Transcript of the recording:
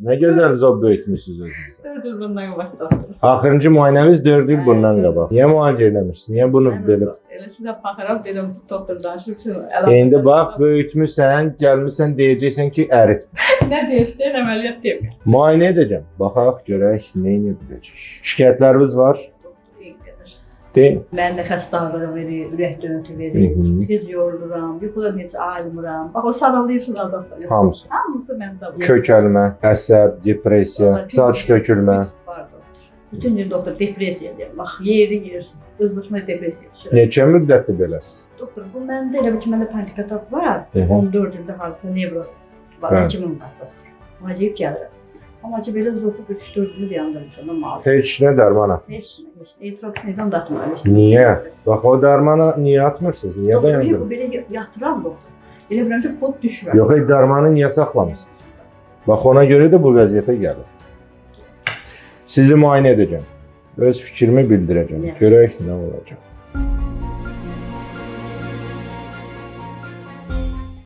Ne güzel zob böyütmüşsünüz özünüzə. 4 il bundan qabaq doktor. Axırıncı müayinəmiz 4 il bundan qabaq. Niyə müalicə eləmişsiniz? Niyə bunu belə? Elə sizə baxaram, dedim doktor danışıb ki, İndi bax, böyütmüsən, gəlmisən, deyəcəksən ki, ərit. Nə deyirsən, əməliyyat demir. Müayinə edəcəm. Baxaq, görək, nə edə biləcək. Şikayətləriniz var? Deyil. Mən nəfəs darlığı verir, ürək döyüntü verir, tez yoruluram, yuxudan heç ayılmıram. Bax, o saralayırsınlar doktor. Hamısı. Hamısı məndə var. Kökəlmə, əsəb, depressiya, saç tökülmə. Var doktor. Bütün gün doktor depressiya deyir. Bax, yeri yersiz. Öz başıma depressiya düşürəm. Neçə müddətdir beləsiz? Doktor, bu məndə elə bir ki, məndə panik atak var. Hı hı. 14 ildə hardasa nevroz var. Hə. Həkimim var doktor. Acayip gəlirəm. Amma ki, belə zotu 3-4 il yandırmışam da mal. Heç nə dərmana. Heç nə, heç nə. Etroksidan da atmıram. Niyə? Bax, o dərmana niyə atmırsınız? Niyə Doktor, dayandırın? bu belə yatıram doktor. Elə bilirəm ki, pot düşürəm. Yox, dərmanı niyə saxlamısınız? Bax, ona görə də bu vəziyyətə gəlir. Sizi müayinə edəcəm. Öz fikrimi bildirəcəm. Görək nə olacaq.